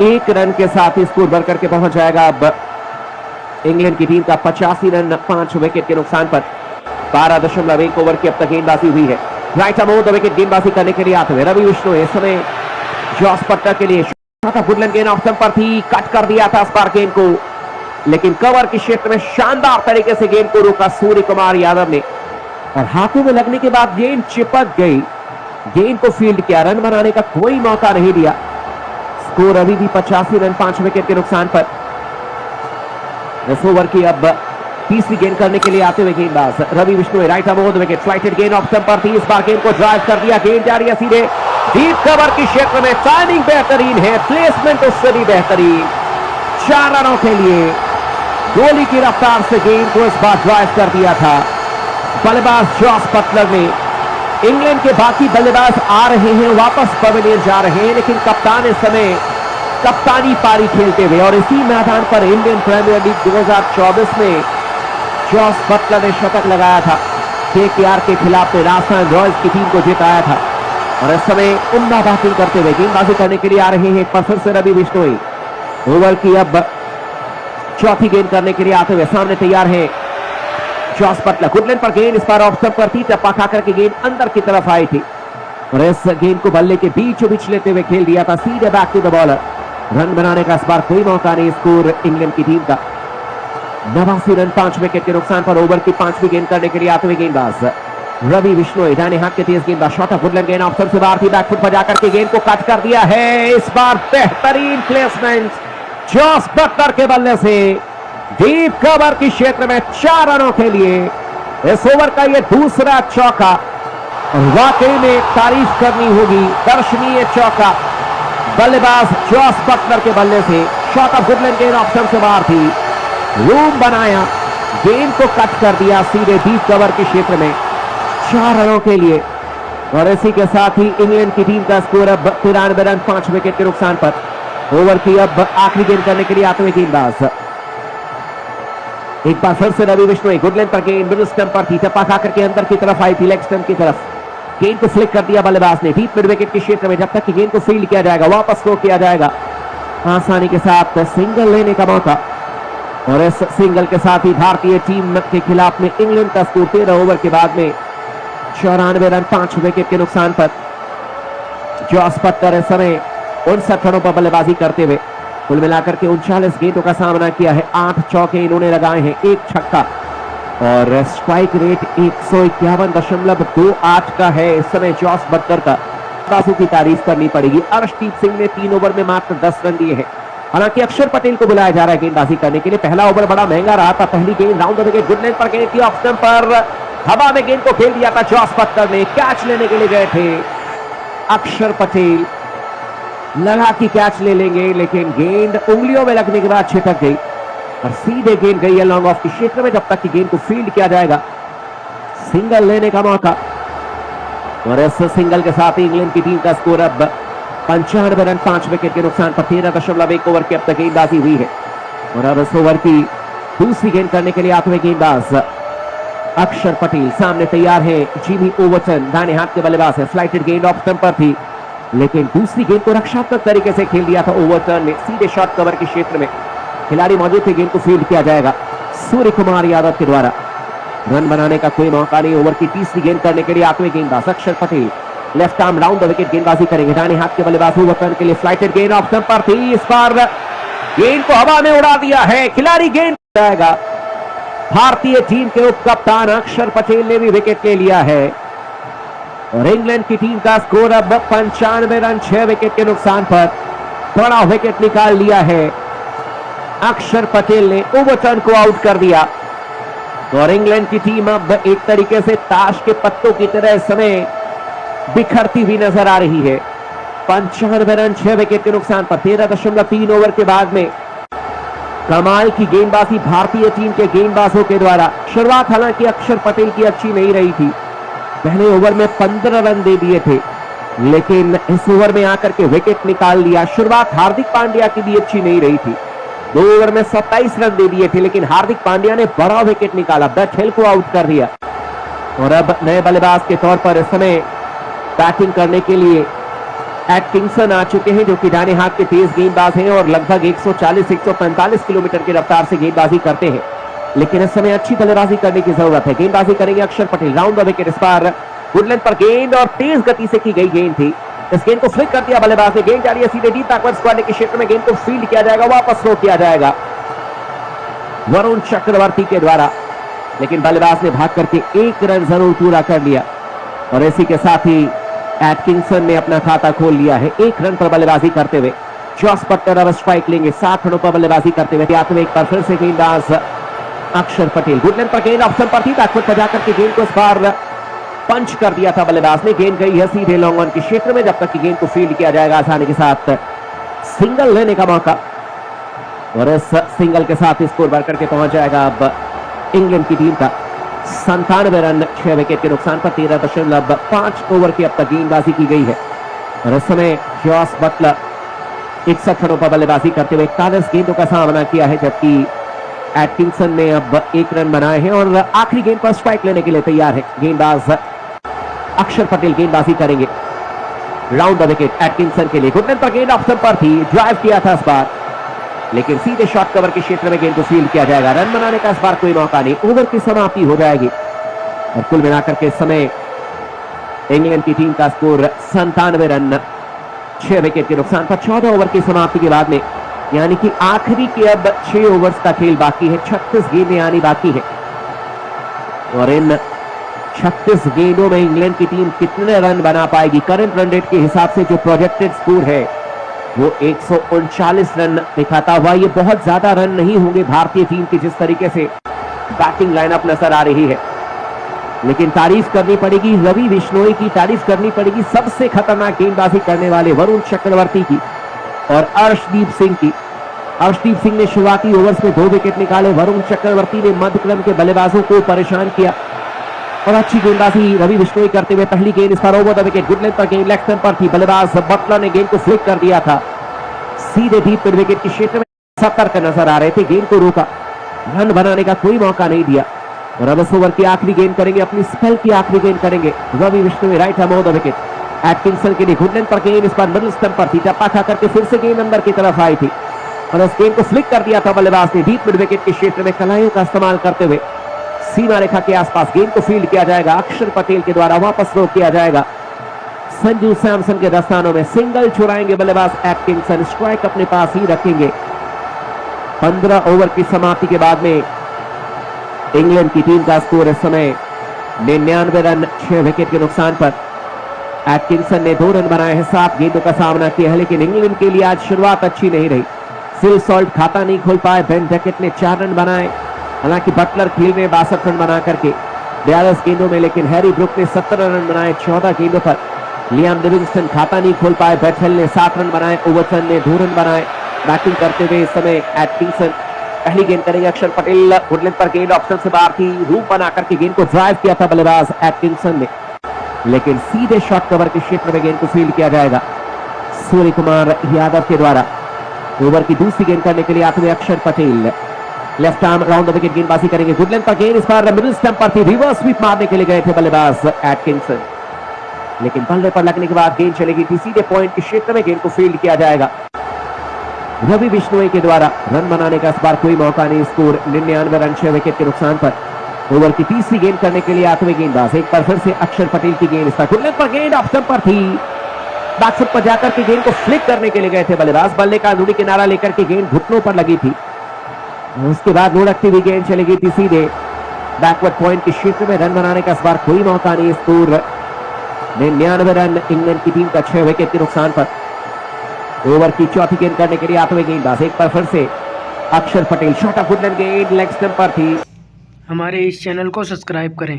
1 run के साथ ही score बढ़ करके पहुंच जाएगा अब इंग्लैंड की टीम का 85 रन 5 विकेट के नुकसान पर। 12.1 ओवर की अब तक गेंदबाजी हुई है। Right arm off the wicket गेंदबाजी करने के लिए आते हुए रवि विष्णु इस समय जॉस बटलर के लिए गुडलैंड गेंद ऑफ स्टंप पर थी, कट कर दिया था स्पार गेंद को, लेकिन कवर के क्षेत्र में शानदार तरीके से गेंद को रोका सूर्य कुमार यादव ने और हाथों में लगने के बाद गेंद चिपक गई। गेंद को फील्ड किया, रन बनाने का कोई मौका नहीं दिया। स्कोर अभी भी 85 रन 5 विकेट के नुकसान पर। इस ओवर की अब तीसरी गेंद करने के लिए आते हुए गेंदबाज Ravi Vishnu right arm off the wicket, flighted गेंद ऑफ स्टंप पर थी, इस बार गेंद को ड्राइव कर दिया, गेंद जा रही है सीधे डीप कवर के क्षेत्र में। टाइमिंग बेहतरीन है, प्लेसमेंट उससे भी बेहतरीन। 4 रनों के लिए गोली की रफ्तार से गेंद को इस बार ड्राइव कर दिया था बल्लेबाज जॉस बटलर ने। इंग्लैंड के बाकी बल्लेबाज आ रहे हैं, वापस पवेलियन जा रहे हैं, लेकिन कप्तान इस समय कप्तानी पारी खेलते हुए और इसी मैदान पर इंडियन प्रीमियर लीग 2024 में जॉस बटलर ने शतक लगाया था। केकेआर के खिलाफ राजस्थान रॉयल्स की टीम को जिताया था और इस समय उम्दा बैटिंग करते हुए गेंदबाजी करने के लिए आ रहे हैं एक बार फिर से रवि बिश्नोई। ओवर की अब चौथी गेंद करने के लिए आते हुए सामने तैयार है जॉस बटलर। गुडलैंड पर गेंद इस बार ऑफ स्टंप पर थी, टप्पा खाकर के गेंद अंदर की तरफ आई थी और इस गेंद को बल्ले के बीचों बीच लेते हुए खेल दिया था सीधे back to the bowler. Run बनाने का इस बार कोई मौका नहीं। स्कोर इंग्लैंड की टीम का 89 रन 5 विकेट के नुकसान पर। ओवर की 5वीं गेंद करने के लिए आते हुए गेंदबाज रवि विश्नोई, दाहिने हाथ के तेज गेंदबाज, शॉट ऑफ गुडलैंड गेंद ऑफ स्टंप से बाहर थी, बैकफुट पर जाकर के गेंद को कट कर दिया है। इस बार बेहतरीन प्लेसमेंट जॉस बटलर के बल्ले से डीप कवर के क्षेत्र में 4 रनों के लिए इस ओवर का यह दूसरा चौका और वाकई में तारीफ करनी होगी। दर्शनीय चौका बल्लेबाज जॉस बटलर के बल्ले से। शॉट ऑफ गुडलैंड गेंद ऑफ स्टंप से बाहर थी, रूम बनाया, गेंद को कट कर दिया सीधे डीप कवर के क्षेत्र में 4 रनों के लिए और इसी के साथ ही इंग्लैंड की टीम का स्कोर अब 93 रन 5 विकेट के नुकसान पर। ओवर की अब आखिरी गेंद करने के लिए आते हुए गेंदबाज एक बार फिर से रवि विश्नोई। गुडलैंड पर गेंद मिडिल स्टंप पर थी, टप्पा खाकर के अंदर की तरफ आई थी, लेग स्टंप की तरफ। गेंद को फ्लिक कर दिया बल्लेबाज ने डीप मिड विकेट के क्षेत्र में। जब तक कि गेंद को फील्ड किया जाएगा, वापस थ्रो किया जाएगा, आसानी के साथ सिंगल लेने का मौका और इस सिंगल के साथ ही भारतीय टीम के खिलाफ में इंग्लैंड का स्कोर 13 ओवर के बाद में 94 रन 5 विकेट के नुकसान पर। जॉस बटलर इस समय 59 रनों पर बल्लेबाजी करते हुए कुल मिलाकर के 39 गेंदों का सामना किया है। 8 चौके इन्होंने लगाए हैं, 1 छक्का और स्ट्राइक रेट 151.28 का है इस समय जॉस बटलर का। बासु की तारीफ करनी पड़ेगी। अर्शदीप सिंह ने 3 ओवर में मात्र 10 रन दिए हैं। हालांकि अक्षर पटेल को बुलाया जा रहा है गेंदबाजी करने के लिए। पहला ओवर बड़ा महंगा रहा था। पहली गेंद राउंड द विकेट, गुडलैंड पर गेंद थी, ऑफ स्टंप पर हवा में गेंद को खेल दिया था जॉस बटलर ने। कैच लेने के लिए गए थे अक्षर पटेल, लगा कि कैच ले लेंगे, लेकिन गेंद उंगलियों में लगने के बाद छिटक गई और सीधे गेंद गई है लॉन्ग ऑफ के क्षेत्र में। जब तक कि गेंद को फील्ड किया जाएगा, सिंगल लेने का मौका और इस सिंगल के साथ ही इंग्लैंड की टीम का स्कोर अब 95 रन 5 विकेट के नुकसान पर। 13.1 ओवर की अब तक गेंदबाजी हुई है और अब इस ओवर की दूसरी गेंद करने के लिए आते हुए गेंदबाज अक्षर पटेल। सामने तैयार है जिमी ओवरटन, दाहिने हाथ के बल्लेबाज है। फ्लाइटेड गेंद ऑफ स्टंप पर थी, लेकिन दूसरी गेंद को रक्षात्मक तरीके से खेल दिया था ओवरटन ने सीधे शॉट कवर के क्षेत्र में। खिलाड़ी मौजूद थे, गेंद को फील्ड किया जाएगा सूर्य कुमार यादव के द्वारा। रन बनाने का कोई मौका नहीं। ओवर की तीसरी गेंद करने के लिए आते हुए गेंदबाज अक्षर Patel, left arm round the wicket गेंदबाजी करेंगे। दाहिने हाथ के बल्लेबाज ओवरटन के लिए फ्लाइटेड गेंद ऑफ स्टंप पर थी, इस बार गेंद को हवा में उड़ा दिया है खिलाड़ी। गेंद जाएगा। भारतीय टीम के उप कप्तान अक्षर पटेल ने भी विकेट ले लिया है और इंग्लैंड की टीम का स्कोर अब 95 रन 6 विकेट के नुकसान पर। बड़ा विकेट निकाल लिया है अक्षर पटेल ने, ओवरटन को आउट कर दिया और इंग्लैंड की टीम अब एक तरीके से ताश के पत्तों की तरह इस समय बिखरती हुई नजर आ रही है। 95 रन 6 विकेट के नुकसान पर। 13.3 ओवर के बाद में कमाल की गेंदबाजी भारतीय टीम के गेंदबाजों के द्वारा। शुरुआत हालांकि अक्षर पटेल की अच्छी नहीं रही थी, पहले ओवर में 15 रन दे दिए थे, लेकिन इस ओवर में आकर के विकेट निकाल लिया। शुरुआत हार्दिक पांड्या की भी अच्छी नहीं रही थी, 2 ओवर में 27 रन दे दिए थे, लेकिन हार्दिक पांड्या ने बड़ा विकेट निकाला, ब्रेट हिल को आउट कर दिया और अब नए बल्लेबाज के तौर पर इस समय बैटिंग करने के लिए एटकिंसन आ चुके हैं जो कि दाहिने हाथ के तेज गेंदबाज हैं और लगभग 140-145 किलोमीटर की रफ्तार से गेंदबाजी करते हैं, लेकिन इस समय अच्छी बल्लेबाजी करने की जरूरत है। गेंदबाजी करेंगे अक्षर पटेल, राउंड द विकेट, इस बार गुडलैंड पर गेंद और तेज गति से की गई गेंद थी। इस गेंद को फ्लिक कर दिया बल्लेबाज ने, गेंद जा रही है सीधे डीप बैकवर्ड स्क्वायर के क्षेत्र में, गेंद को फील्ड किया जाएगा, वापस थ्रो किया जाएगा वरुण चक्रवर्ती के द्वारा, लेकिन बल्लेबाज ने भाग करके 1 रन जरूर पूरा कर लिया और इसी के साथ ही एटकिंसन ने अपना खाता खोल लिया है 1 रन पर बल्लेबाजी करते हुए। जॉस बटलर अब स्ट्राइक लेंगे 7 रनों पर बल्लेबाजी करते हुए। एक बार फिर से गेंदबाज अक्षर पटेल, गुडलैंड पर गेंद ऑप्शन पर थी, बैकफुट पर जाकर के गेंद को इस बार पंच कर दिया था बल्लेबाज ने, गेंद गई है सीधे लॉन्ग ऑन के क्षेत्र में, जब तक कि गेंद को फील्ड किया जाएगा आसानी के साथ सिंगल लेने का मौका, और इस सिंगल के साथ स्कोर बढ़ करके पहुंच जाएगा अब इंग्लैंड की टीम का 97 रन 6 विकेट के नुकसान पर। 13.5 ओवर की अब तक गेंदबाजी की गई है और इस समय जॉस बटलर 61 रनों पर बल्लेबाजी करते हुए 41 गेंदों का सामना किया है, जबकि एटकिंसन ने अब 1 रन बनाए हैं और आखिरी गेंद पर स्ट्राइक लेने के लिए तैयार है। गेंदबाज अक्षर पटेल गेंदबाजी करेंगे राउंड द विकेट एटकिंसन के लिए। गुडलैंड पर गेंद ऑप्शन पर थी, ड्राइव किया था इस बार, लेकिन सीधे शॉर्ट कवर के क्षेत्र में गेंद को फील्ड किया जाएगा। रन बनाने का इस बार कोई मौका नहीं, ओवर की समाप्ति हो जाएगी और कुल मिलाकर के इस समय इंग्लैंड की टीम का स्कोर 97 रन 6 विकेट के नुकसान पर। 14 ओवर की समाप्ति के बाद में, यानी कि आखिरी के अब 6 ओवर्स का खेल बाकी है, 36 गेंदें आनी बाकी है और इन 36 गेंदों में इंग्लैंड की टीम कितने रन बना पाएगी। करंट रन रेट के हिसाब से जो प्रोजेक्टेड स्कोर है वो 139 रन दिखाता हुआ, ये बहुत ज्यादा रन नहीं होंगे भारतीय टीम की जिस तरीके से बैटिंग लाइनअप नजर आ रही है, लेकिन तारीफ करनी पड़ेगी रवि बिश्नोई की, तारीफ करनी पड़ेगी सबसे खतरनाक गेंदबाजी करने वाले वरुण चक्रवर्ती की और अर्शदीप सिंह की। अर्शदीप सिंह ने शुरुआती ओवर्स में 2 विकेट निकाले, वरुण चक्रवर्ती ने मध्यक्रम के बल्लेबाजों को परेशान किया और अच्छी गेंदबाजी रवि बिश्नोई करते हुए पहली गेंद इस पर ओवर द विकेट। गुडलैंड पर गेंद लेग स्टंप पर थी, बल्लेबाज बटलर ने गेंद को फ्लिक कर दिया था सीधे डीप मिड विकेट के क्षेत्र में, सतर्क नजर आ रहे थे, गेंद को रोका, रन बनाने का कोई मौका नहीं दिया और अब इस ओवर की आखिरी गेंद करेंगे, अपनी स्पेल की आखिरी गेंद करेंगे Ravi Bishnoi right hand over the wicket Atkinson के लिए। गुडलैंड पर गेंद इस पर मिडिल स्टंप पर थी, टप्पा खा करके फिर से गेंद अंदर की तरफ आई थी और इस गेंद को फ्लिक कर दिया था बल्लेबाज ने डीप मिड विकेट के क्षेत्र में, कलाइयों का इस्तेमाल करते हुए सीमा रेखा के आसपास गेंद को फील्ड किया जाएगा। अक्षर पटेल के द्वारा वापस थ्रो किया जाएगा संजू सैमसन के दस्तानों में, सिंगल छुड़ाएंगे बल्लेबाज एटकिंसन, स्ट्राइक अपने पास ही रखेंगे। 15 ओवर की समाप्ति के बाद में इंग्लैंड की टीम का स्कोर इस समय 99 रन 6 विकेट के नुकसान पर। एटकिंसन ने 2 रन बनाए हैं, 7 गेंदों का सामना किया है, लेकिन इंग्लैंड के लिए आज शुरुआत अच्छी नहीं रही। फिल सॉल्ट खाता नहीं खोल पाए, बेन डकेट ने 4 रन बनाए, हालांकि बटलर खेल में 62 रन बना करके 42 गेंदों में, लेकिन हैरी ब्रुक ने 17 रन बनाए 14 गेंदों पर। लियाम लिविंगस्टन खाता नहीं खोल पाए, बैटहेल ने 7 रन बनाए, ओवरटन ने 2 रन बनाए। बैटिंग करते हुए इस समय एटकिंसन पहली गेंद करेंगे अक्षर पटेल, गुडलैंड पर गेंद ऑप्शन से बाहर थी, रूप बना करके गेंद को ड्राइव किया था बल्लेबाज एटकिंसन ने, लेकिन सीधे शॉर्ट कवर के क्षेत्र में गेंद को फील्ड किया जाएगा सूर्य कुमार यादव के द्वारा। ओवर की दूसरी गेंद करने के लिए आते हुए अक्षर Patel left arm round the wicket गेंदबाजी करेंगे। गुडलैंड पर गेंद इस बार मिडिल स्टंप पर थी, रिवर्स स्वीप मारने के लिए गए थे बल्लेबाज एटकिंसन, लेकिन बल्ले पर लगने के बाद गेंद चलेगी थी सीधे पॉइंट के क्षेत्र में, गेंद को फील्ड किया जाएगा रवि बिश्नोई के द्वारा। रन बनाने का इस बार कोई मौका नहीं, स्कोर 99 रन 6 विकेट के नुकसान पर। ओवर की तीसरी गेंद करने के लिए आते हुए गेंदबाज एक बार फिर से अक्षर पटेल की गेंद, इस बार गुडलैंड पर गेंद ऑप्शन पर थी, बैकफुट पर जाकर के गेंद को फ्लिक करने के लिए गए थे बल्लेबाज, बल्ले का अंदरूनी किनारा लेकर के गेंद घुटनों पर लगी थी, उसके बाद लुढ़कती हुई गेंद चली गई थी सीधे बैकवर्ड पॉइंट के क्षेत्र में। रन बनाने का इस बार कोई मौका नहीं, स्कोर 99 रन इंग्लैंड की टीम का 6 विकेट के नुकसान पर। ओवर की चौथी गेंद करने के लिए आते हुए गेंदबाज एक बार फिर से अक्षर पटेल, शॉट ऑफ गुडलैंड गेंद लेग स्टंप पर थी। हमारे इस चैनल को सब्सक्राइब करें।